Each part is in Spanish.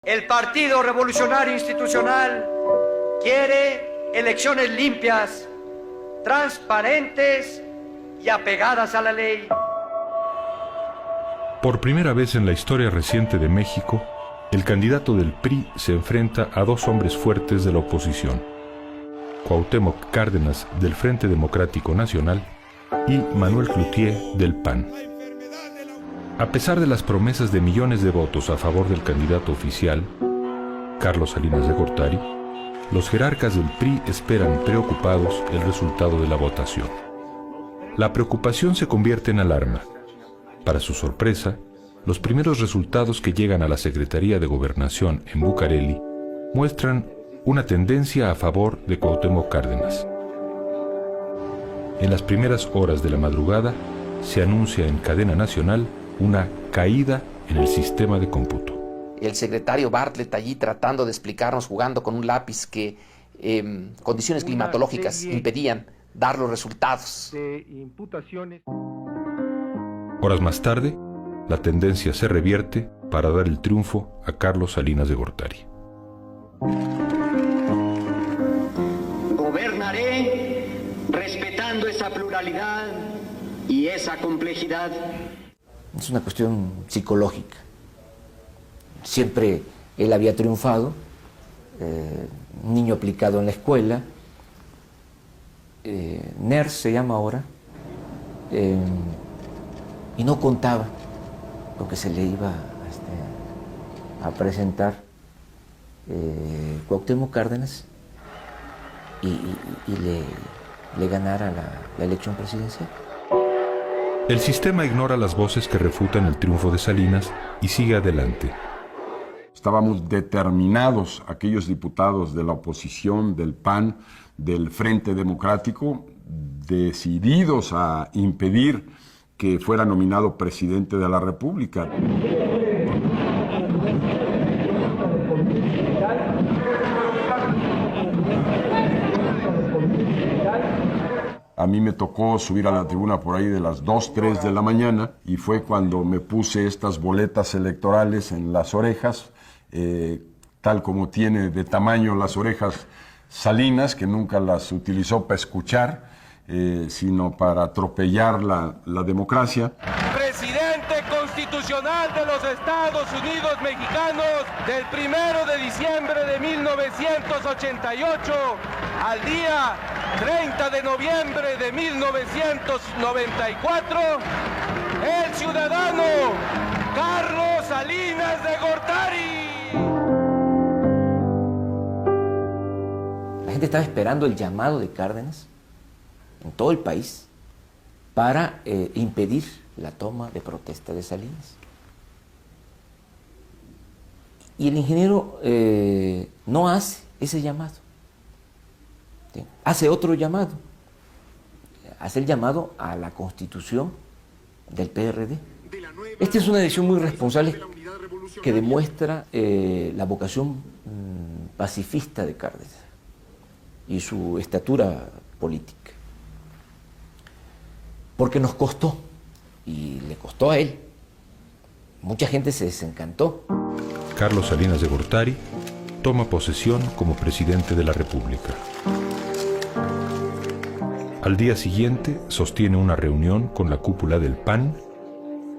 El Partido Revolucionario Institucional quiere elecciones limpias, transparentes y apegadas a la ley. Por primera vez en la historia reciente de México, el candidato del PRI se enfrenta a dos hombres fuertes de la oposición: Cuauhtémoc Cárdenas, del Frente Democrático Nacional, y Manuel Cloutier, del PAN. A pesar de las promesas de millones de votos a favor del candidato oficial, Carlos Salinas de Gortari, los jerarcas del PRI esperan preocupados el resultado de la votación. La preocupación se convierte en alarma. Para su sorpresa, los primeros resultados que llegan a la Secretaría de Gobernación en Bucareli muestran una tendencia a favor de Cuauhtémoc Cárdenas. En las primeras horas de la madrugada se anuncia en cadena nacional una caída en el sistema de cómputo. El secretario Bartlett allí tratando de explicarnos, jugando con un lápiz, que condiciones climatológicas impedían dar los resultados. Horas más tarde, la tendencia se revierte para dar el triunfo a Carlos Salinas de Gortari. Gobernaré respetando esa pluralidad y esa complejidad. Es una cuestión psicológica. Siempre él había triunfado, un niño aplicado en la escuela, nerd se llama ahora, y no contaba lo que se le iba a presentar Cuauhtémoc Cárdenas y le ganara la elección presidencial. El sistema ignora las voces que refutan el triunfo de Salinas y sigue adelante. Estábamos determinados, aquellos diputados de la oposición, del PAN, del Frente Democrático, decididos a impedir que fuera nominado presidente de la República. A mí me tocó subir a la tribuna por ahí de las 2, 3 de la mañana y fue cuando me puse estas boletas electorales en las orejas, tal como tiene de tamaño las orejas Salinas, que nunca las utilizó para escuchar, sino para atropellar la democracia. Presidente constitucional de los Estados Unidos mexicanos del 1 de diciembre de 1988 al día 30 de noviembre de 1994, el ciudadano Carlos Salinas de Gortari. La gente estaba esperando el llamado de Cárdenas en todo el país para impedir la toma de protesta de Salinas. Y el ingeniero no hace ese llamado. ¿Sí? Hace otro llamado. Hace el llamado a la constitución del PRD. Esta es una decisión muy responsable que demuestra la vocación pacifista de Cárdenas y su estatura política. Porque nos costó, y le costó a él. Mucha gente se desencantó. Carlos Salinas de Gortari toma posesión como presidente de la República. Al día siguiente sostiene una reunión con la cúpula del PAN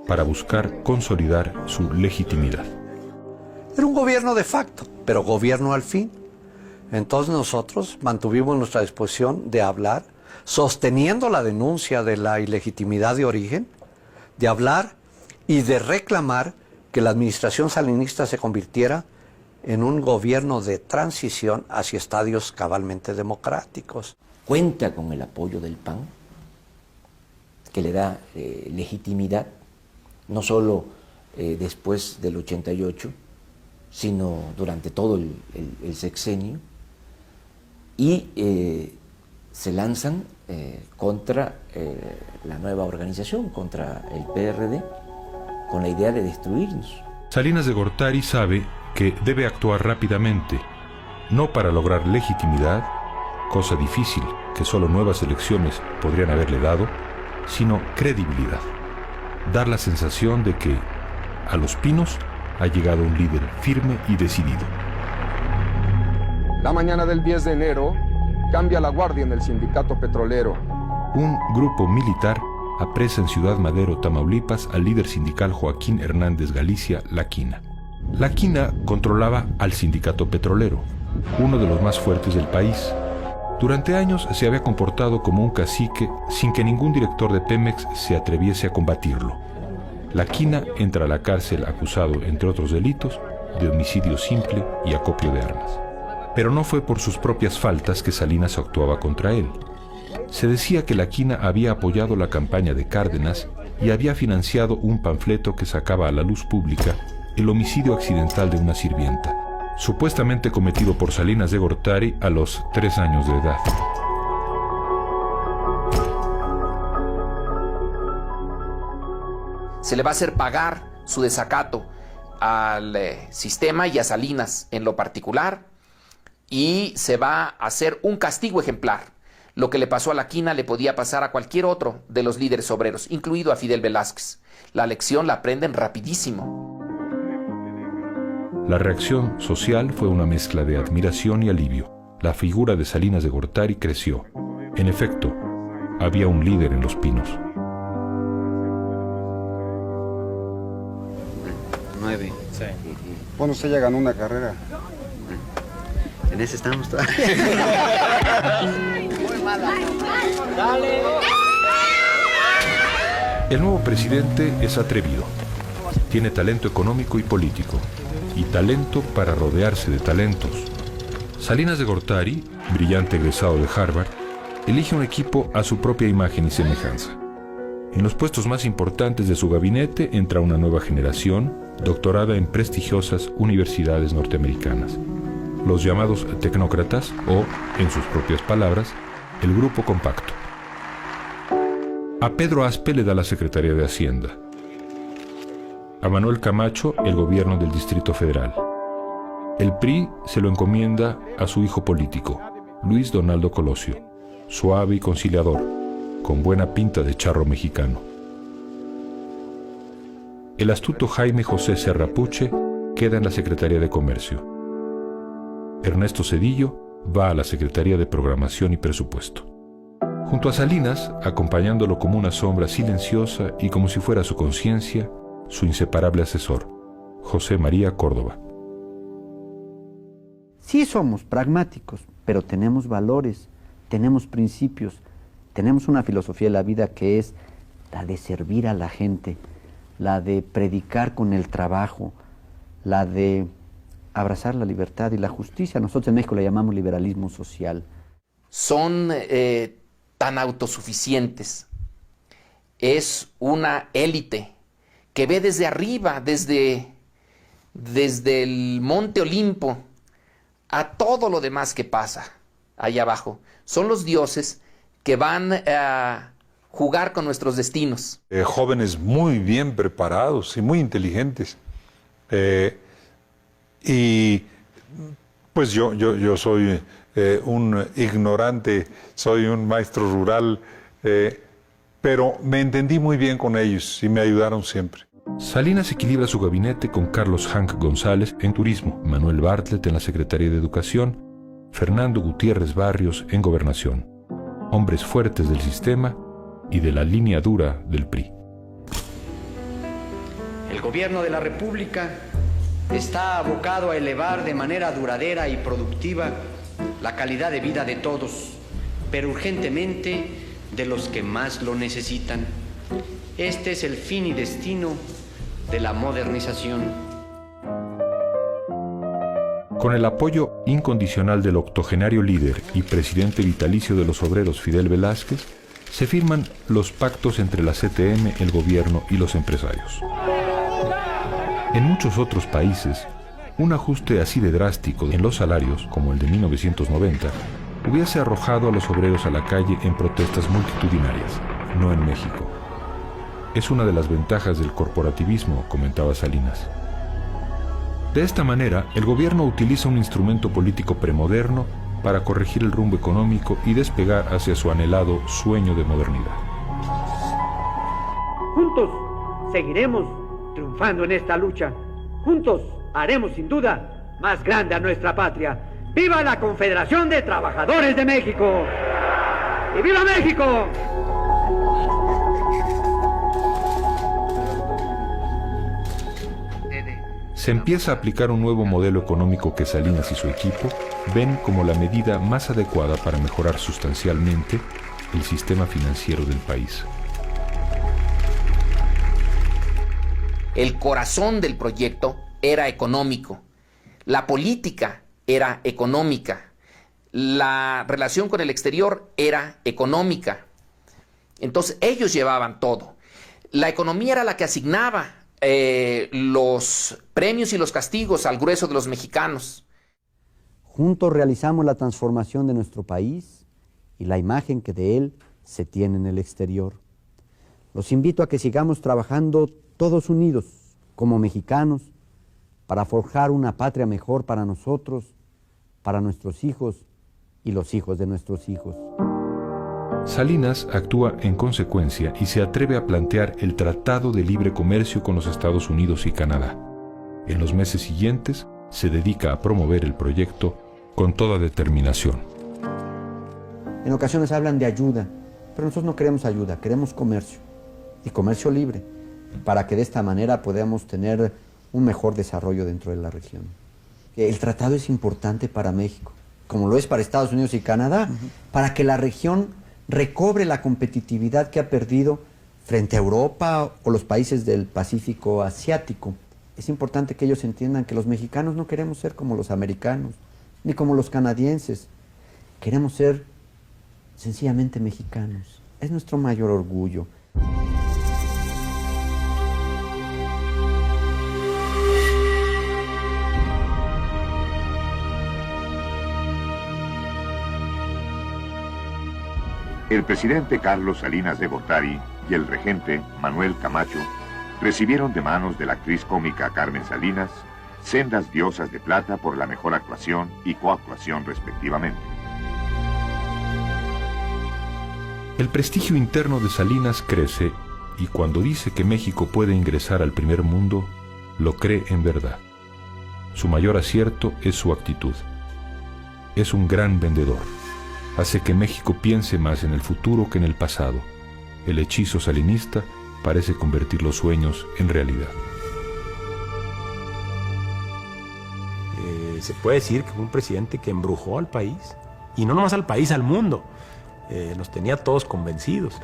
para buscar consolidar su legitimidad. Era un gobierno de facto, pero gobierno al fin. Entonces nosotros mantuvimos nuestra disposición de hablar, sosteniendo la denuncia de la ilegitimidad de origen, de hablar y de reclamar que la administración salinista se convirtiera en un gobierno de transición hacia estadios cabalmente democráticos. Cuenta con el apoyo del PAN, que le da legitimidad, no solo después del 88, sino durante todo el sexenio, y se lanzan contra la nueva organización, contra el PRD, con la idea de destruirnos. Salinas de Gortari sabe que debe actuar rápidamente, no para lograr legitimidad, cosa difícil que solo nuevas elecciones podrían haberle dado, sino credibilidad. Dar la sensación de que a los pinos ha llegado un líder firme y decidido. La mañana del 10 de enero cambia la guardia en el sindicato petrolero. Un grupo militar apresa en Ciudad Madero, Tamaulipas, al líder sindical Joaquín Hernández Galicia, La Quina. La Quina controlaba al sindicato petrolero, uno de los más fuertes del país. Durante años se había comportado como un cacique sin que ningún director de Pemex se atreviese a combatirlo. La Quina entra a la cárcel acusado, entre otros delitos, de homicidio simple y acopio de armas. Pero no fue por sus propias faltas que Salinas actuaba contra él. Se decía que La Quina había apoyado la campaña de Cárdenas y había financiado un panfleto que sacaba a la luz pública el homicidio accidental de una sirvienta, supuestamente cometido por Salinas de Gortari a los 3 años de edad. Se le va a hacer pagar su desacato al sistema y a Salinas en lo particular, y se va a hacer un castigo ejemplar. Lo que le pasó a La Quina le podía pasar a cualquier otro de los líderes obreros, incluido a Fidel Velázquez. La lección la aprenden rapidísimo. La reacción social fue una mezcla de admiración y alivio. La figura de Salinas de Gortari creció. En efecto, había un líder en Los Pinos. 9. Sí. Bueno, usted ya ganó una carrera. En ese estamos todavía. El nuevo presidente es atrevido. Tiene talento económico y político, y talento para rodearse de talentos. Salinas de Gortari, brillante egresado de Harvard, elige un equipo a su propia imagen y semejanza. En los puestos más importantes de su gabinete entra una nueva generación, doctorada en prestigiosas universidades norteamericanas. Los llamados tecnócratas, o, en sus propias palabras, el Grupo Compacto. A Pedro Aspe le da la Secretaría de Hacienda. A Manuel Camacho, el gobierno del Distrito Federal. El PRI se lo encomienda a su hijo político, Luis Donaldo Colosio, suave y conciliador, con buena pinta de charro mexicano. El astuto Jaime José Serrapuche queda en la Secretaría de Comercio. Ernesto Zedillo va a la Secretaría de Programación y Presupuesto. Junto a Salinas, acompañándolo como una sombra silenciosa y como si fuera su conciencia, su inseparable asesor, José María Córdoba. Sí somos pragmáticos, pero tenemos valores, tenemos principios, tenemos una filosofía de la vida que es la de servir a la gente, la de predicar con el trabajo, la de abrazar la libertad y la justicia. Nosotros en México le llamamos liberalismo social. Son tan autosuficientes. Es una élite que ve desde arriba, desde el Monte Olimpo, a todo lo demás que pasa allá abajo. Son los dioses que van a jugar con nuestros destinos. Jóvenes muy bien preparados y muy inteligentes. Y pues yo soy un ignorante, soy un maestro rural, pero me entendí muy bien con ellos y me ayudaron siempre. Salinas equilibra su gabinete con Carlos Hank González en Turismo, Manuel Bartlett en la Secretaría de Educación, Fernando Gutiérrez Barrios en Gobernación. Hombres fuertes del sistema y de la línea dura del PRI. El gobierno de la República está abocado a elevar de manera duradera y productiva la calidad de vida de todos, pero urgentemente de los que más lo necesitan. Este es el fin y destino de la modernización. Con el apoyo incondicional del octogenario líder y presidente vitalicio de los obreros Fidel Velázquez, se firman los pactos entre la CTM, el gobierno y los empresarios. En muchos otros países, un ajuste así de drástico en los salarios, como el de 1990, hubiese arrojado a los obreros a la calle en protestas multitudinarias, no en México. Es una de las ventajas del corporativismo, comentaba Salinas. De esta manera, el gobierno utiliza un instrumento político premoderno para corregir el rumbo económico y despegar hacia su anhelado sueño de modernidad. Juntos seguiremos triunfando en esta lucha Juntos haremos sin duda más grande a nuestra patria. ¡Viva la Confederación de Trabajadores de México! ¡Y viva México! Se empieza a aplicar un nuevo modelo económico que Salinas y su equipo ven como la medida más adecuada para mejorar sustancialmente el sistema financiero del país. El corazón del proyecto era económico, la política era económica, la relación con el exterior era económica. Entonces ellos llevaban todo. La economía era la que asignaba los premios y los castigos al grueso de los mexicanos. Juntos realizamos la transformación de nuestro país y la imagen que de él se tiene en el exterior. Los invito a que sigamos trabajando todos unidos, como mexicanos, para forjar una patria mejor para nosotros, para nuestros hijos y los hijos de nuestros hijos. Salinas actúa en consecuencia y se atreve a plantear el Tratado de Libre Comercio con los Estados Unidos y Canadá. En los meses siguientes se dedica a promover el proyecto con toda determinación. En ocasiones hablan de ayuda, pero nosotros no queremos ayuda, queremos comercio, y comercio libre, para que de esta manera podamos tener un mejor desarrollo dentro de la región. El tratado es importante para México, como lo es para Estados Unidos y Canadá, para que la región recobre la competitividad que ha perdido frente a Europa o los países del Pacífico asiático. Es importante que ellos entiendan que los mexicanos no queremos ser como los americanos, ni como los canadienses. Queremos ser sencillamente mexicanos. Es nuestro mayor orgullo. El presidente Carlos Salinas de Gortari y el regente Manuel Camacho recibieron de manos de la actriz cómica Carmen Salinas sendas diosas de plata por la mejor actuación y coactuación respectivamente. El prestigio interno de Salinas crece y cuando dice que México puede ingresar al primer mundo, lo cree en verdad. Su mayor acierto es su actitud. Es un gran vendedor. Hace que México piense más en el futuro que en el pasado. El hechizo salinista parece convertir los sueños en realidad. Se puede decir que fue un presidente que embrujó al país, y no nomás al país, al mundo. Nos tenía todos convencidos.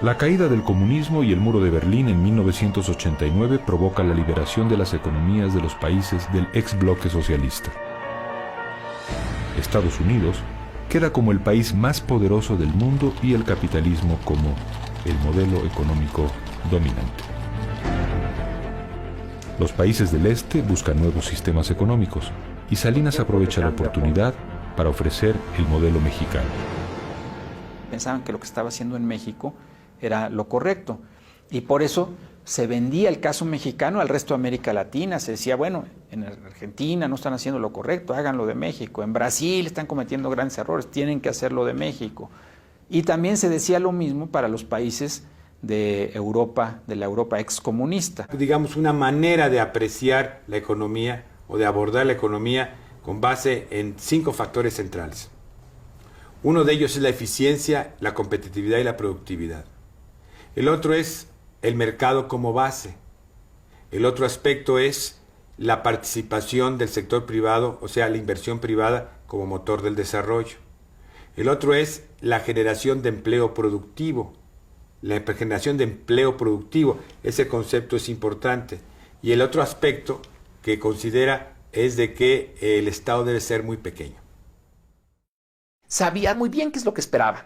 La caída del comunismo y el muro de Berlín en 1989 provoca la liberación de las economías de los países del ex bloque socialista. Estados Unidos queda como el país más poderoso del mundo y el capitalismo como el modelo económico dominante. Los países del este buscan nuevos sistemas económicos y Salinas aprovecha la oportunidad para ofrecer el modelo mexicano. Pensaban que lo que estaba haciendo en México era lo correcto y por eso se vendía el caso mexicano al resto de América Latina. Se decía, bueno, en Argentina no están haciendo lo correcto, háganlo de México. En Brasil están cometiendo grandes errores, tienen que hacerlo de México. Y también se decía lo mismo para los países de Europa, de la Europa excomunista. Digamos, una manera de apreciar la economía o de abordar la economía con base en 5 factores centrales. Uno de ellos es la eficiencia, la competitividad y la productividad. El otro es el mercado como base. El otro aspecto es la participación del sector privado, o sea, la inversión privada como motor del desarrollo. El otro es la generación de empleo productivo. La generación de empleo productivo, ese concepto es importante. Y el otro aspecto que considera es de que el Estado debe ser muy pequeño. Sabía muy bien qué es lo que esperaban.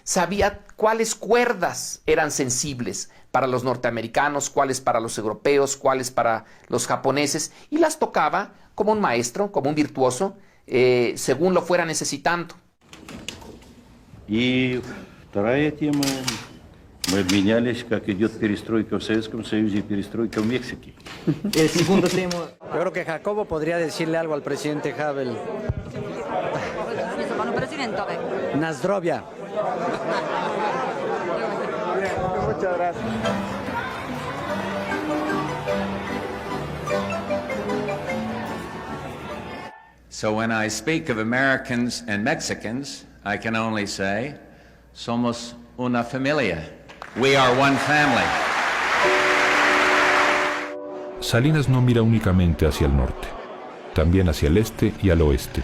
Sabía cuáles cuerdas eran sensibles para los norteamericanos, cuáles para los europeos, cuáles para los japoneses, y las tocaba como un maestro, como un virtuoso, según lo fuera necesitando. И вторая тема, мы обменялись, как идет перестройка в Советском Союзе и перестройка в Мексике. El segundo tema. Yo creo que Jacobo podría decirle algo al presidente Havel. Na zdrowie. Muchas gracias. So when I speak of Americans and Mexicans, I can only say, somos una familia. We are one family. Salinas no mira únicamente hacia el norte, también hacia el este y al oeste.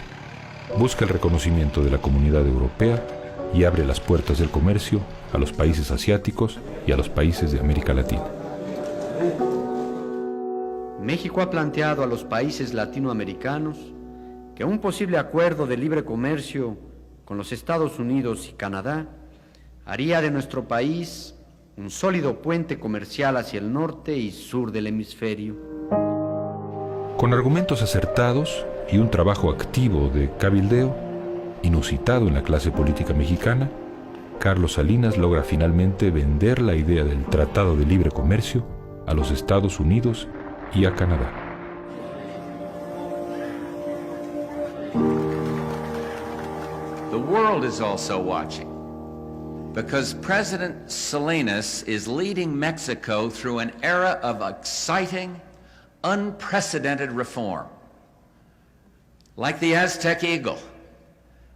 Busca el reconocimiento de la comunidad europea y abre las puertas del comercio a los países asiáticos y a los países de América Latina. México ha planteado a los países latinoamericanos que un posible acuerdo de libre comercio con los Estados Unidos y Canadá haría de nuestro país un sólido puente comercial hacia el norte y sur del hemisferio. Con argumentos acertados y un trabajo activo de cabildeo, inusitado en la clase política mexicana, Carlos Salinas logra finalmente vender la idea del Tratado de Libre Comercio a los Estados Unidos y a Canadá. The world is also watching, because President Salinas is leading Mexico through an era of exciting, unprecedented reform. Like the Aztec eagle,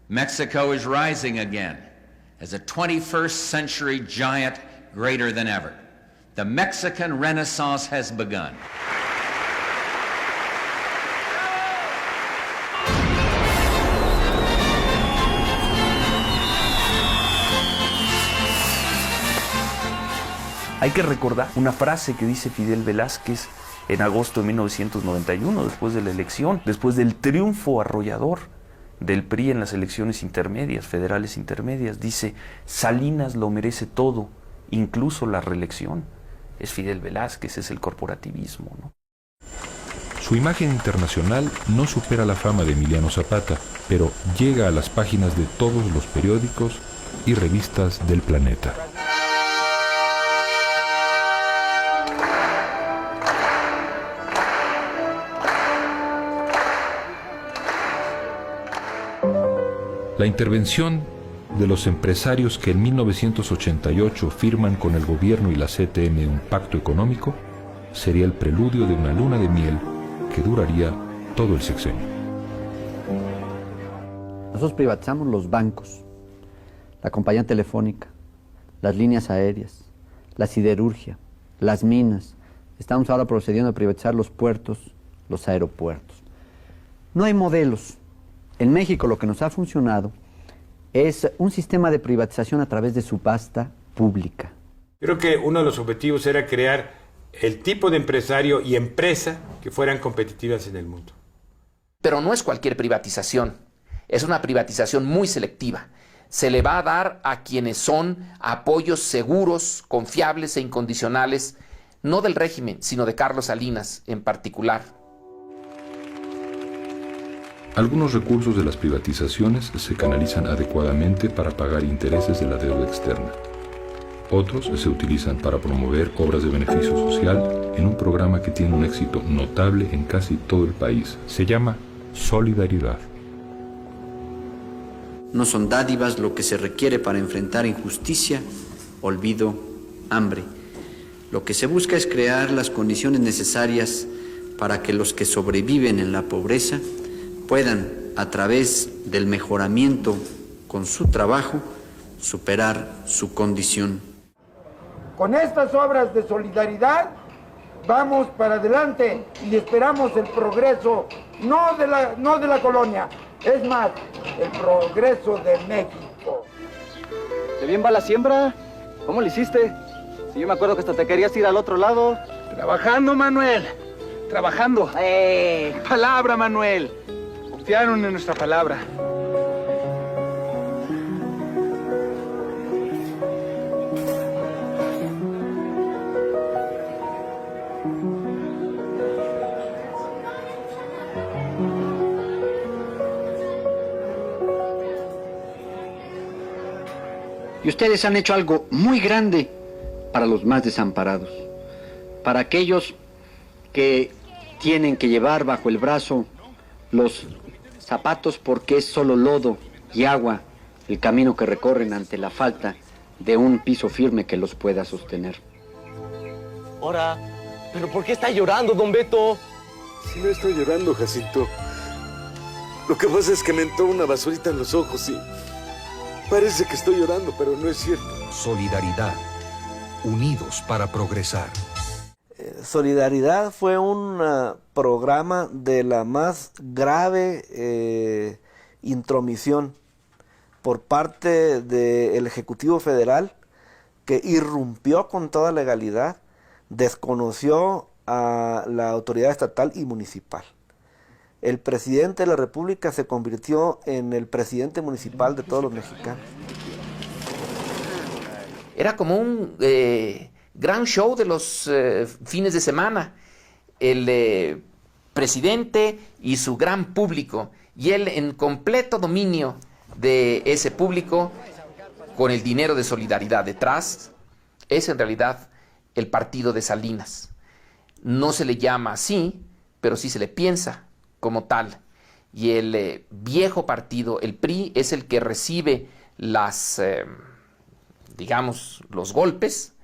Mexico is rising again as a 21st century giant greater than ever. The Mexican Renaissance has begun. Hay que recordar una frase que dice Fidel Velázquez en agosto de 1991, después de la elección, después del triunfo arrollador del PRI en las elecciones intermedias, federales intermedias. Dice: Salinas lo merece todo, incluso la reelección. Es Fidel Velázquez, es el corporativismo, ¿no? Su imagen internacional no supera la fama de Emiliano Zapata, pero llega a las páginas de todos los periódicos y revistas del planeta. La intervención de los empresarios que en 1988 firman con el gobierno y la CTM un pacto económico sería el preludio de una luna de miel que duraría todo el sexenio. Nosotros privatizamos los bancos, la compañía telefónica, las líneas aéreas, la siderurgia, las minas. Estamos ahora procediendo a privatizar los puertos, los aeropuertos. No hay modelos. En México lo que nos ha funcionado es un sistema de privatización a través de subasta pública. Creo que uno de los objetivos era crear el tipo de empresario y empresa que fueran competitivas en el mundo. Pero no es cualquier privatización, es una privatización muy selectiva. Se le va a dar a quienes son apoyos seguros, confiables e incondicionales, no del régimen, sino de Carlos Salinas en particular. Algunos recursos de las privatizaciones se canalizan adecuadamente para pagar intereses de la deuda externa. Otros se utilizan para promover obras de beneficio social en un programa que tiene un éxito notable en casi todo el país. Se llama Solidaridad. No son dádivas lo que se requiere para enfrentar injusticia, olvido, hambre. Lo que se busca es crear las condiciones necesarias para que los que sobreviven en la pobreza puedan, a través del mejoramiento con su trabajo, superar su condición. Con estas obras de solidaridad vamos para adelante y esperamos el progreso, no de la colonia, es más, el progreso de México. ¿Qué bien va la siembra? ¿Cómo lo hiciste? Si yo me acuerdo que hasta te querías ir al otro lado. Trabajando, Manuel. Trabajando. Palabra, Manuel. Confiaron en nuestra palabra. Y ustedes han hecho algo muy grande para los más desamparados, para aquellos que tienen que llevar bajo el brazo los zapatos porque es solo lodo y agua el camino que recorren ante la falta de un piso firme que los pueda sostener. Ahora, ¿pero por qué está llorando, don Beto? Si no estoy llorando, Jacinto. Lo que pasa es que me entró una basurita en los ojos y parece que estoy llorando, pero no es cierto. Solidaridad. Unidos para progresar. Solidaridad fue un programa de la más grave intromisión por parte del Ejecutivo Federal, que irrumpió con toda legalidad, desconoció a la autoridad estatal y municipal. El presidente de la República se convirtió en el presidente municipal de todos los mexicanos. Era como un gran show de los fines de semana. El presidente y su gran público, y él en completo dominio de ese público, con el dinero de Solidaridad detrás. Es en realidad el partido de Salinas. No se le llama así, pero sí se le piensa como tal. Y el viejo partido, el PRI, es el que recibe las, digamos, los golpes,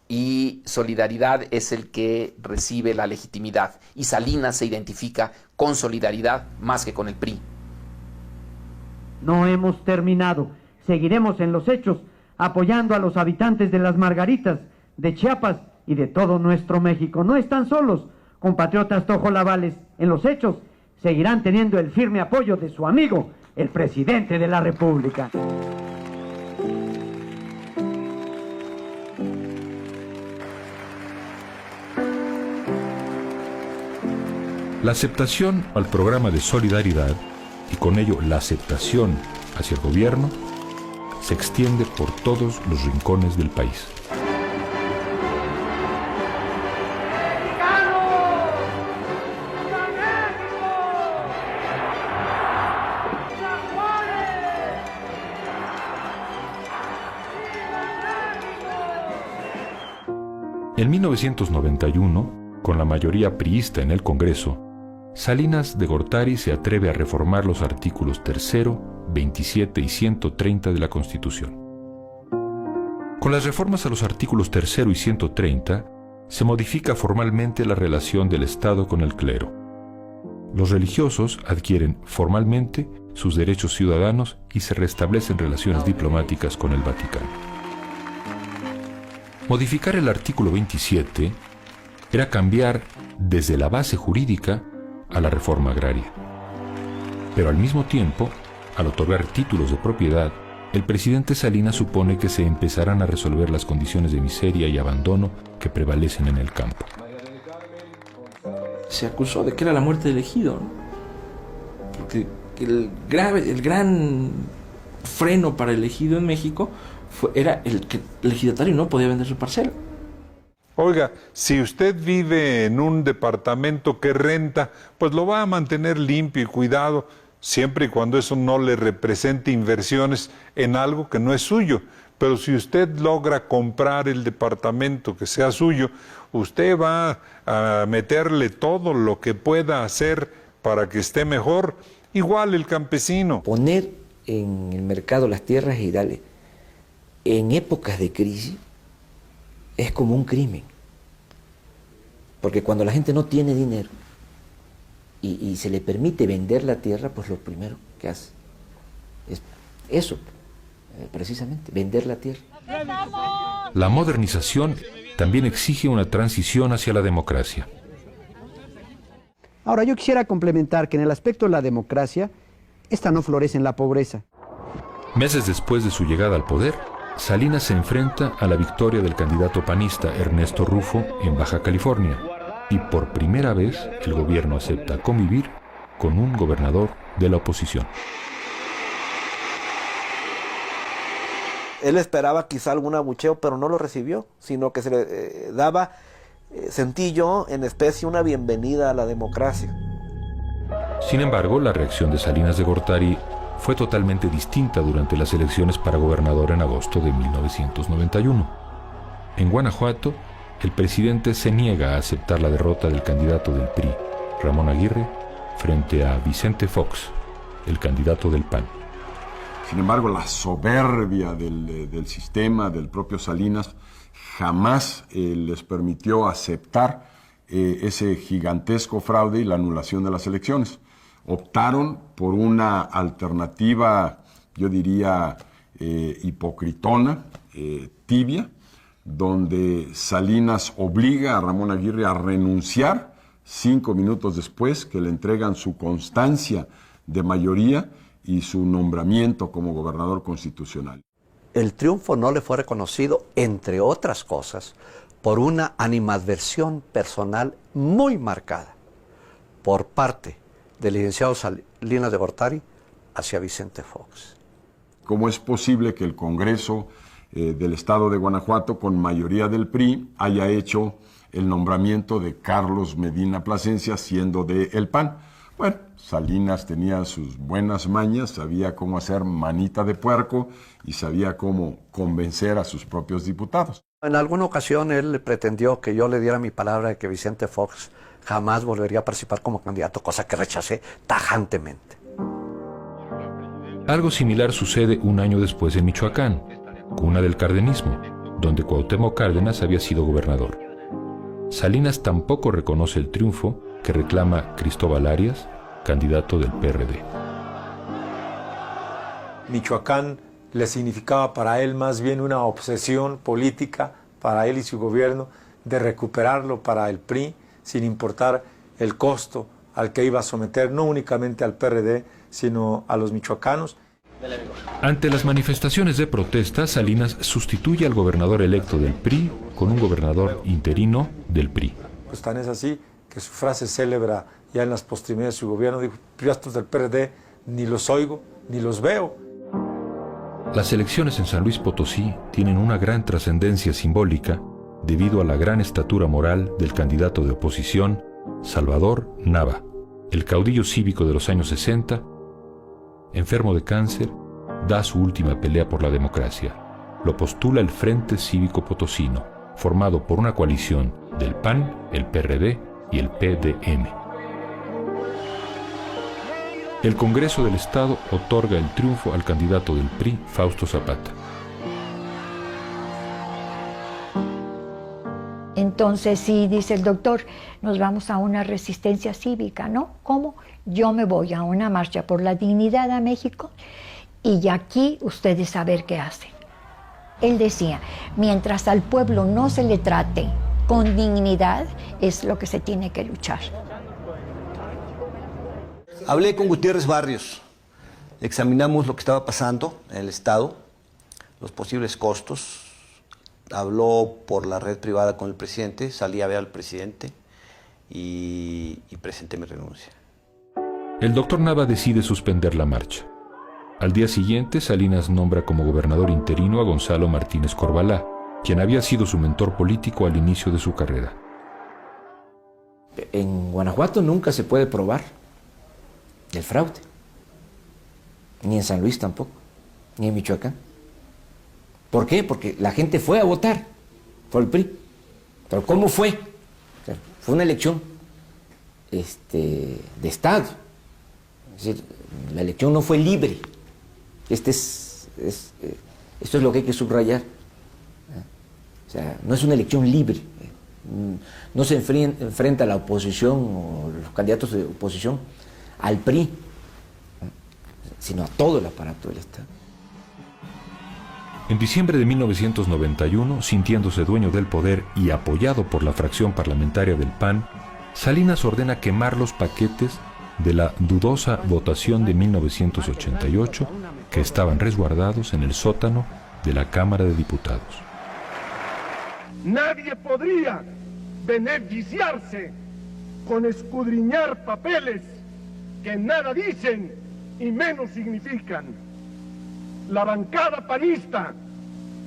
y Solidaridad es el que recibe la legitimidad. Y Salinas se identifica con Solidaridad más que con el PRI. No hemos terminado. Seguiremos en los hechos, apoyando a los habitantes de Las Margaritas, de Chiapas y de todo nuestro México. No están solos, compatriotas tojolabales. En los hechos seguirán teniendo el firme apoyo de su amigo, el presidente de la República. La aceptación al programa de Solidaridad, y con ello la aceptación hacia el gobierno, se extiende por todos los rincones del país. En 1991, con la mayoría priista en el Congreso, Salinas de Gortari se atreve a reformar los artículos 3, 27 y 130 de la Constitución. Con las reformas a los artículos 3 y 130, se modifica formalmente la relación del Estado con el clero. Los religiosos adquieren formalmente sus derechos ciudadanos y se restablecen relaciones diplomáticas con el Vaticano. Modificar el artículo 27 era cambiar desde la base jurídica a la reforma agraria. Pero al mismo tiempo, al otorgar títulos de propiedad, el presidente Salinas supone que se empezarán a resolver las condiciones de miseria y abandono que prevalecen en el campo. Se acusó de que era la muerte del ejido, ¿no? Porque el gran freno para el ejido en México era el que el ejidatario no podía vender su parcela. Oiga, si usted vive en un departamento que renta, pues lo va a mantener limpio y cuidado, siempre y cuando eso no le represente inversiones en algo que no es suyo. Pero si usted logra comprar el departamento que sea suyo, usted va a meterle todo lo que pueda hacer para que esté mejor. Igual el campesino. Poner en el mercado las tierras ejidales en épocas de crisis es como un crimen. Porque cuando la gente no tiene dinero y se le permite vender la tierra, pues lo primero que hace es eso, precisamente, vender la tierra. La modernización también exige una transición hacia la democracia. Ahora, yo quisiera complementar que en el aspecto de la democracia, esta no florece en la pobreza. Meses después de su llegada al poder, Salinas se enfrenta a la victoria del candidato panista Ernesto Rufo en Baja California, y por primera vez el gobierno acepta convivir con un gobernador de la oposición. Él esperaba quizá algún abucheo, pero no lo recibió, sino que se le daba, sentí yo, en especie una bienvenida a la democracia. Sin embargo, la reacción de Salinas de Gortari fue totalmente distinta durante las elecciones para gobernador en agosto de 1991. En Guanajuato, el presidente se niega a aceptar la derrota del candidato del PRI, Ramón Aguirre, frente a Vicente Fox, el candidato del PAN. Sin embargo, la soberbia del sistema, del propio Salinas, jamás les permitió aceptar ese gigantesco fraude y la anulación de las elecciones. optaron por una alternativa, yo diría, hipocritona, tibia, donde Salinas obliga a Ramón Aguirre a renunciar 5 minutos después que le entregan su constancia de mayoría y su nombramiento como gobernador constitucional. El triunfo no le fue reconocido, entre otras cosas, por una animadversión personal muy marcada por parte del licenciado Salinas de Gortari hacia Vicente Fox. ¿Cómo es posible que el Congreso del Estado de Guanajuato, con mayoría del PRI, haya hecho el nombramiento de Carlos Medina Plasencia siendo del PAN? Bueno, Salinas tenía sus buenas mañas, sabía cómo hacer manita de puerco y sabía cómo convencer a sus propios diputados. En alguna ocasión él pretendió que yo le diera mi palabra de que Vicente Fox jamás volvería a participar como candidato, cosa que rechacé tajantemente. Algo similar sucede un año después en Michoacán, cuna del cardenismo, donde Cuauhtémoc Cárdenas había sido gobernador. Salinas tampoco reconoce el triunfo que reclama Cristóbal Arias, candidato del PRD. Michoacán le significaba para él más bien una obsesión política, para él y su gobierno, de recuperarlo para el PRI, sin importar el costo al que iba a someter no únicamente al PRD, sino a los michoacanos. Ante las manifestaciones de protesta, Salinas sustituye al gobernador electo del PRI con un gobernador interino del PRI. Pues tan es así que su frase célebre ya en las postrimerías de su gobierno dijo: yo a estos del PRD ni los oigo ni los veo. Las elecciones en San Luis Potosí tienen una gran trascendencia simbólica debido a la gran estatura moral del candidato de oposición, Salvador Nava, el caudillo cívico de los años 60, enfermo de cáncer, da su última pelea por la democracia. Lo postula el Frente Cívico Potosino, formado por una coalición del PAN, el PRD y el PDM. El Congreso del Estado otorga el triunfo al candidato del PRI, Fausto Zapata. Entonces sí, dice el doctor, nos vamos a una resistencia cívica, ¿no? ¿Cómo? Yo me voy a una marcha por la dignidad a México y aquí ustedes a ver qué hacen. Él decía, mientras al pueblo no se le trate con dignidad, es lo que se tiene que luchar. Hablé con Gutiérrez Barrios, examinamos lo que estaba pasando en el Estado, los posibles costos. Habló por la red privada con el presidente, salí a ver al presidente y presenté mi renuncia. El doctor Nava decide suspender la marcha. Al día siguiente, Salinas nombra como gobernador interino a Gonzalo Martínez Corbalá, quien había sido su mentor político al inicio de su carrera. En Guanajuato nunca se puede probar el fraude, ni en San Luis tampoco, ni en Michoacán. ¿Por qué? Porque la gente fue a votar por el PRI. ¿Pero cómo fue? O sea, fue una elección de Estado. Es decir, la elección no fue libre. Esto es lo que hay que subrayar. O sea, no es una elección libre. No se enfrenta a la oposición o los candidatos de oposición al PRI, sino a todo el aparato del Estado. En diciembre de 1991, sintiéndose dueño del poder y apoyado por la fracción parlamentaria del PAN, Salinas ordena quemar los paquetes de la dudosa votación de 1988 que estaban resguardados en el sótano de la Cámara de Diputados. Nadie podría beneficiarse con escudriñar papeles que nada dicen y menos significan. La bancada panista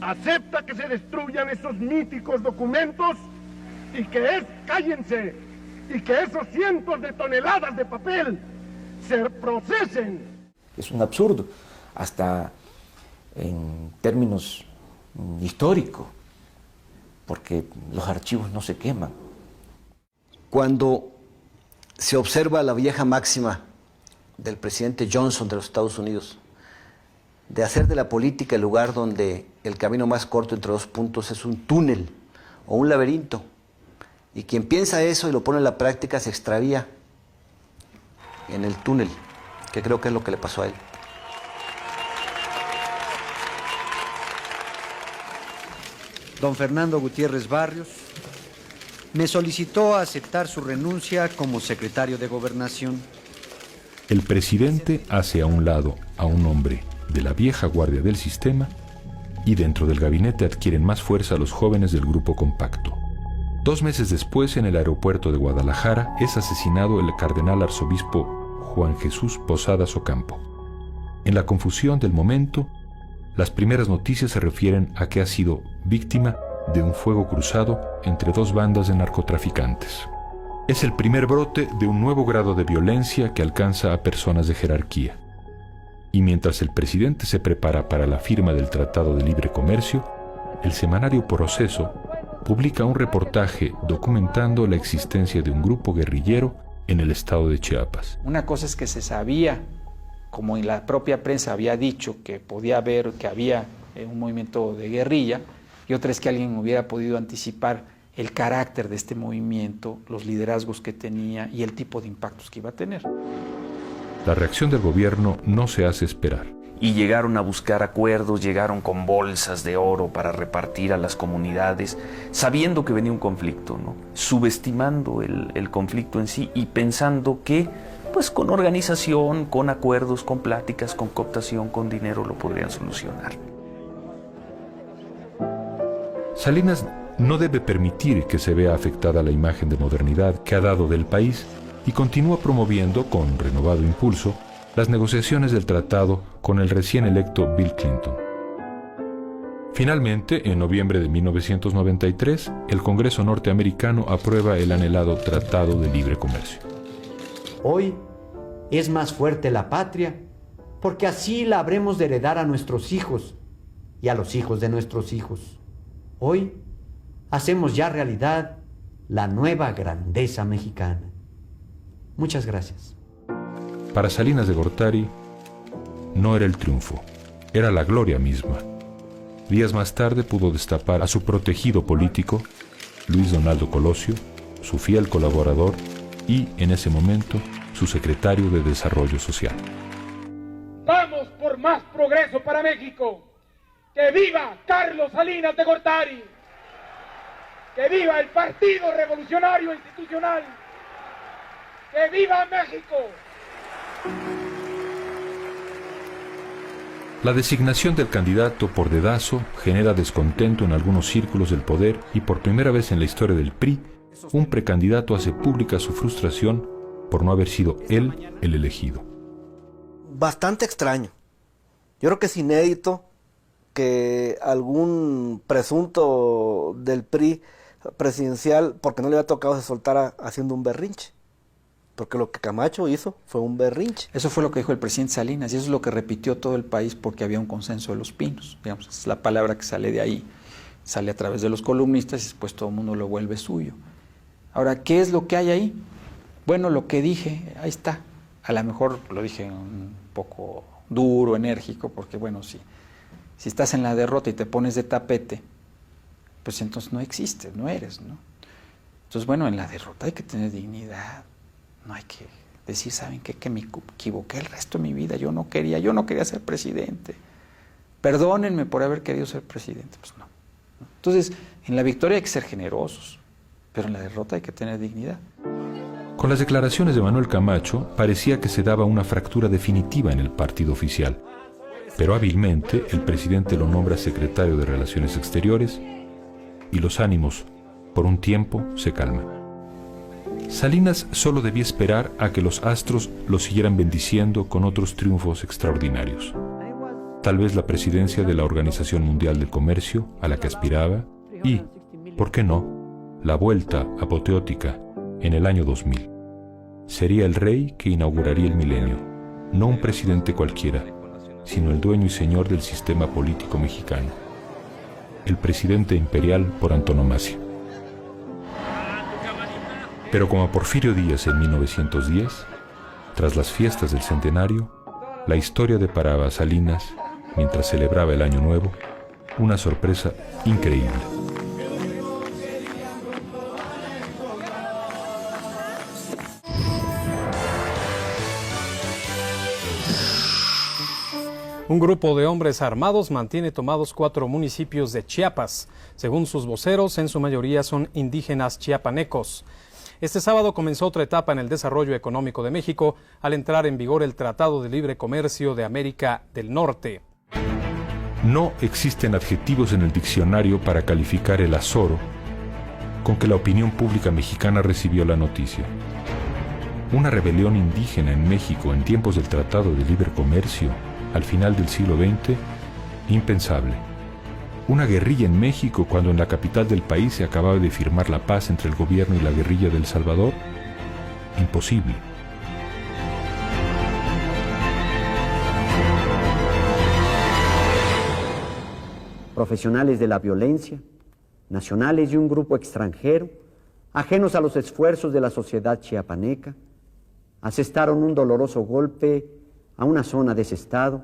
acepta que se destruyan esos míticos documentos y que cállense, y que esos cientos de toneladas de papel se procesen. Es un absurdo, hasta en términos históricos, porque los archivos no se queman. Cuando se observa la vieja máxima del presidente Johnson de los Estados Unidos, de hacer de la política el lugar donde el camino más corto entre dos puntos es un túnel o un laberinto, y quien piensa eso y lo pone en la práctica se extravía. en el túnel, que creo que es lo que le pasó a él. Don Fernando Gutiérrez Barrios me solicitó aceptar su renuncia como secretario de Gobernación. El presidente hace a un lado a un hombre de la vieja guardia del sistema y dentro del gabinete adquieren más fuerza los jóvenes del grupo compacto. 2 meses después, en el aeropuerto de Guadalajara, es asesinado el cardenal arzobispo Juan Jesús Posadas Ocampo. En la confusión del momento, las primeras noticias se refieren a que ha sido víctima de un fuego cruzado entre 2 bandas de narcotraficantes. Es el primer brote de un nuevo grado de violencia que alcanza a personas de jerarquía. Y mientras el presidente se prepara para la firma del Tratado de Libre Comercio, el semanario Proceso publica un reportaje documentando la existencia de un grupo guerrillero en el estado de Chiapas. Una cosa es que se sabía, como en la propia prensa había dicho, que podía haber, que había un movimiento de guerrilla, y otra es que alguien hubiera podido anticipar el carácter de este movimiento, los liderazgos que tenía y el tipo de impactos que iba a tener. La reacción del gobierno no se hace esperar. Y llegaron a buscar acuerdos, llegaron con bolsas de oro para repartir a las comunidades, sabiendo que venía un conflicto, ¿no? Subestimando el conflicto en sí y pensando que, pues con organización, con acuerdos, con pláticas, con cooptación, con dinero lo podrían solucionar. Salinas no debe permitir que se vea afectada la imagen de modernidad que ha dado del país y continúa promoviendo, con renovado impulso, las negociaciones del tratado con el recién electo Bill Clinton. Finalmente, en noviembre de 1993, el Congreso norteamericano aprueba el anhelado Tratado de Libre Comercio. Hoy es más fuerte la patria porque así la habremos de heredar a nuestros hijos y a los hijos de nuestros hijos. Hoy hacemos ya realidad la nueva grandeza mexicana. Muchas gracias. Para Salinas de Gortari, no era el triunfo, era la gloria misma. Días más tarde pudo destapar a su protegido político, Luis Donaldo Colosio, su fiel colaborador y, en ese momento, su secretario de Desarrollo Social. ¡Vamos por más progreso para México! ¡Que viva Carlos Salinas de Gortari! ¡Que viva el Partido Revolucionario Institucional! ¡Que viva México! La designación del candidato por dedazo genera descontento en algunos círculos del poder y por primera vez en la historia del PRI, un precandidato hace pública su frustración por no haber sido él el elegido. Bastante extraño. Yo creo que es inédito que algún presunto del PRI presidencial, porque no le había tocado, se soltara haciendo un berrinche. Porque lo que Camacho hizo fue un berrinche. Eso fue lo que dijo el presidente Salinas y eso es lo que repitió todo el país porque había un consenso de los pinos. Digamos, es la palabra que sale de ahí. Sale a través de los columnistas y después todo el mundo lo vuelve suyo. Ahora, ¿qué es lo que hay ahí? Bueno, lo que dije, ahí está. A lo mejor lo dije un poco duro, enérgico, porque bueno, si estás en la derrota y te pones de tapete, pues entonces no existes, no eres, ¿no? Entonces, bueno, en la derrota hay que tener dignidad. No hay que decir, ¿saben qué? Que me equivoqué el resto de mi vida. Yo no quería ser presidente. Perdónenme por haber querido ser presidente. Pues no. Entonces, en la victoria hay que ser generosos, pero en la derrota hay que tener dignidad. Con las declaraciones de Manuel Camacho, parecía que se daba una fractura definitiva en el partido oficial. Pero hábilmente, el presidente lo nombra secretario de Relaciones Exteriores y los ánimos, por un tiempo, se calman. Salinas solo debía esperar a que los astros lo siguieran bendiciendo con otros triunfos extraordinarios. Tal vez la presidencia de la Organización Mundial del Comercio, a la que aspiraba, y, ¿por qué no?, la vuelta apoteótica en el año 2000. Sería el rey que inauguraría el milenio, no un presidente cualquiera, sino el dueño y señor del sistema político mexicano, el presidente imperial por antonomasia. Pero como a Porfirio Díaz en 1910, tras las fiestas del centenario, la historia deparaba a Salinas, mientras celebraba el Año Nuevo, una sorpresa increíble. Un grupo de hombres armados mantiene tomados 4 municipios de Chiapas. Según sus voceros, en su mayoría son indígenas chiapanecos. Este sábado comenzó otra etapa en el desarrollo económico de México al entrar en vigor el Tratado de Libre Comercio de América del Norte. No existen adjetivos en el diccionario para calificar el azoro con que la opinión pública mexicana recibió la noticia. Una rebelión indígena en México en tiempos del Tratado de Libre Comercio, al final del siglo XX, impensable. Una guerrilla en México cuando en la capital del país se acababa de firmar la paz entre el gobierno y la guerrilla de El Salvador, imposible. Profesionales de la violencia, nacionales y un grupo extranjero, ajenos a los esfuerzos de la sociedad chiapaneca, asestaron un doloroso golpe a una zona de ese estado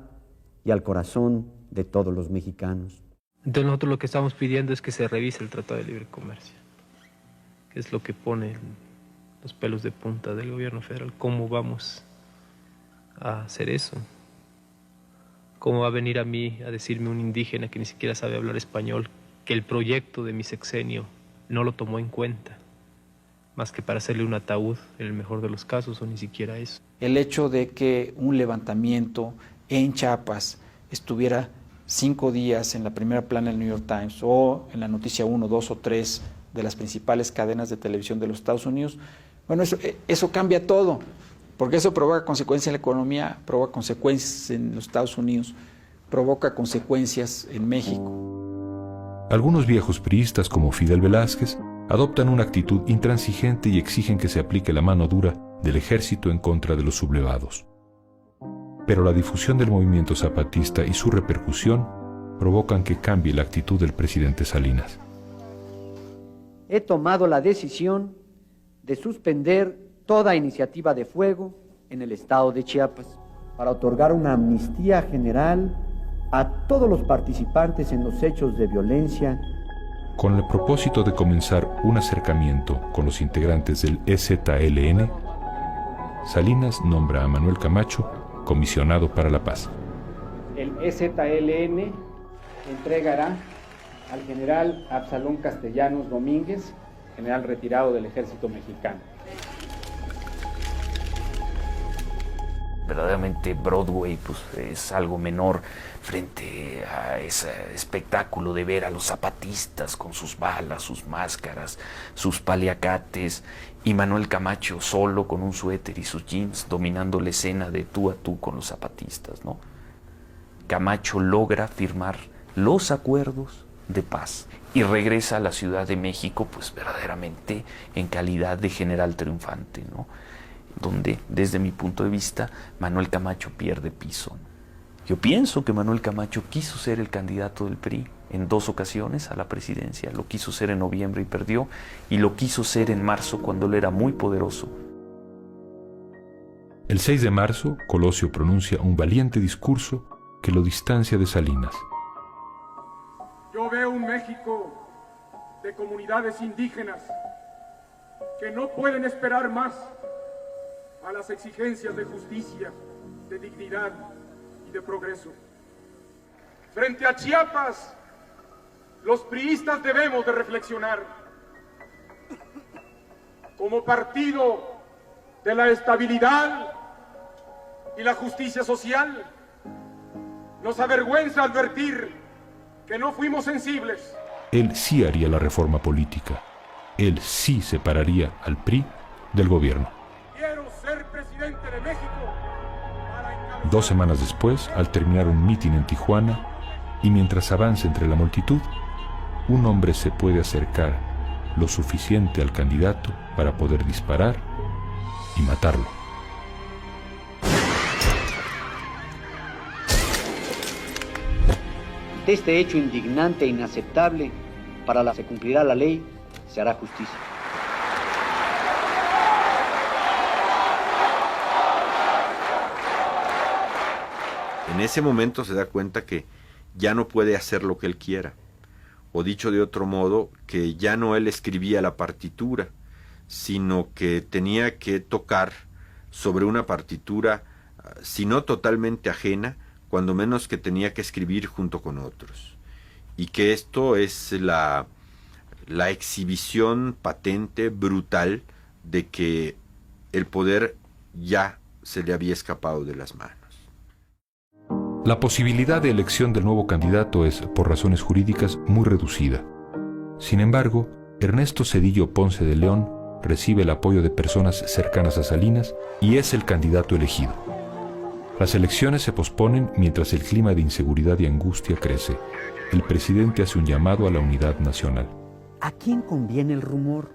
y al corazón de todos los mexicanos. Entonces nosotros lo que estamos pidiendo es que se revise el Tratado de Libre Comercio, que es lo que pone los pelos de punta del gobierno federal. ¿Cómo vamos a hacer eso? ¿Cómo va a venir a mí a decirme un indígena que ni siquiera sabe hablar español que el proyecto de mi sexenio no lo tomó en cuenta? Más que para hacerle un ataúd, en el mejor de los casos, o ni siquiera eso. El hecho de que un levantamiento en Chiapas estuviera 5 días en la primera plana del New York Times o en la noticia 1, 2 o 3 de las principales cadenas de televisión de los Estados Unidos, bueno, eso cambia todo, porque eso provoca consecuencias en la economía, provoca consecuencias en los Estados Unidos, provoca consecuencias en México. Algunos viejos priistas como Fidel Velázquez adoptan una actitud intransigente y exigen que se aplique la mano dura del ejército en contra de los sublevados. Pero la difusión del movimiento zapatista y su repercusión provocan que cambie la actitud del presidente Salinas. He tomado la decisión de suspender toda iniciativa de fuego en el estado de Chiapas para otorgar una amnistía general a todos los participantes en los hechos de violencia, con el propósito de comenzar un acercamiento con los integrantes del EZLN. Salinas nombra a Manuel Camacho comisionado para la paz. El EZLN entregará al general Absalón Castellanos Domínguez, general retirado del ejército mexicano. Verdaderamente Broadway pues, es algo menor frente a ese espectáculo de ver a los zapatistas con sus balas, sus máscaras, sus paliacates, y Manuel Camacho solo con un suéter y sus jeans dominando la escena de tú a tú con los zapatistas, ¿no? Camacho logra firmar los acuerdos de paz y regresa a la Ciudad de México pues verdaderamente en calidad de general triunfante, ¿no? Donde, desde mi punto de vista, Manuel Camacho pierde piso. Yo pienso que Manuel Camacho quiso ser el candidato del PRI en 2 ocasiones a la presidencia. Lo quiso ser en noviembre y perdió, y lo quiso ser en marzo cuando él era muy poderoso. El 6 de marzo, Colosio pronuncia un valiente discurso que lo distancia de Salinas. Yo veo un México de comunidades indígenas que no pueden esperar más a las exigencias de justicia, de dignidad y de progreso. Frente a Chiapas, los priistas debemos de reflexionar. Como partido de la estabilidad y la justicia social, nos avergüenza advertir que no fuimos sensibles. Él sí haría la reforma política. Él sí separaría al PRI del gobierno. Quiero ser presidente de México. 2 semanas después, al terminar un mitin en Tijuana, y mientras avanza entre la multitud, un hombre se puede acercar lo suficiente al candidato para poder disparar y matarlo. De este hecho indignante e inaceptable, para la que se cumplirá la ley, se hará justicia. En ese momento se da cuenta que ya no puede hacer lo que él quiera. O dicho de otro modo, que ya no él escribía la partitura, sino que tenía que tocar sobre una partitura, si no totalmente ajena, cuando menos que tenía que escribir junto con otros. Y que esto es la exhibición patente, brutal, de que el poder ya se le había escapado de las manos. La posibilidad de elección del nuevo candidato es, por razones jurídicas, muy reducida. Sin embargo, Ernesto Zedillo Ponce de León recibe el apoyo de personas cercanas a Salinas y es el candidato elegido. Las elecciones se posponen mientras el clima de inseguridad y angustia crece. El presidente hace un llamado a la unidad nacional. ¿A quién conviene el rumor?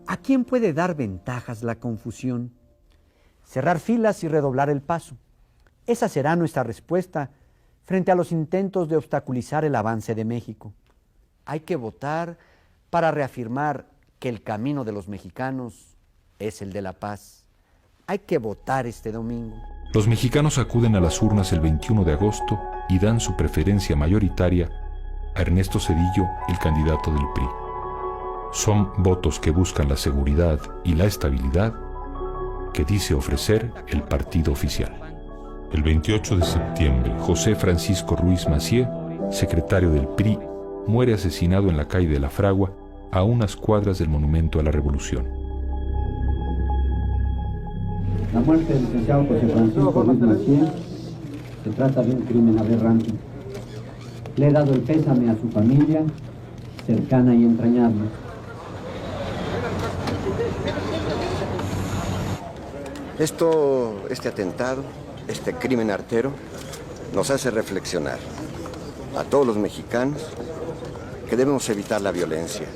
¿A quién puede dar ventajas la confusión? Cerrar filas y redoblar el paso. Esa será nuestra respuesta frente a los intentos de obstaculizar el avance de México. Hay que votar para reafirmar que el camino de los mexicanos es el de la paz. Hay que votar este domingo. Los mexicanos acuden a las urnas el 21 de agosto y dan su preferencia mayoritaria a Ernesto Zedillo, el candidato del PRI. Son votos que buscan la seguridad y la estabilidad que dice ofrecer el partido oficial. El 28 de septiembre, José Francisco Ruiz Massieu, secretario del PRI, muere asesinado en la calle de La Fragua, a unas cuadras del Monumento a la Revolución. La muerte del licenciado José Francisco Ruiz Massieu se trata de un crimen aberrante. Le he dado el pésame a su familia, cercana y entrañable. Este atentado, este crimen artero, nos hace reflexionar a todos los mexicanos que debemos evitar la violencia,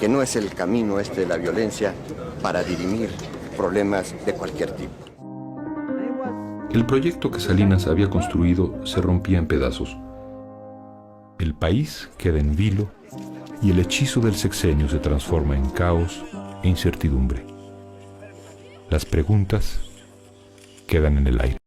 que no es el camino de la violencia para dirimir problemas de cualquier tipo. El proyecto que Salinas había construido se rompía en pedazos. El país queda en vilo y el hechizo del sexenio se transforma en caos e incertidumbre. Las preguntas quedan en el aire.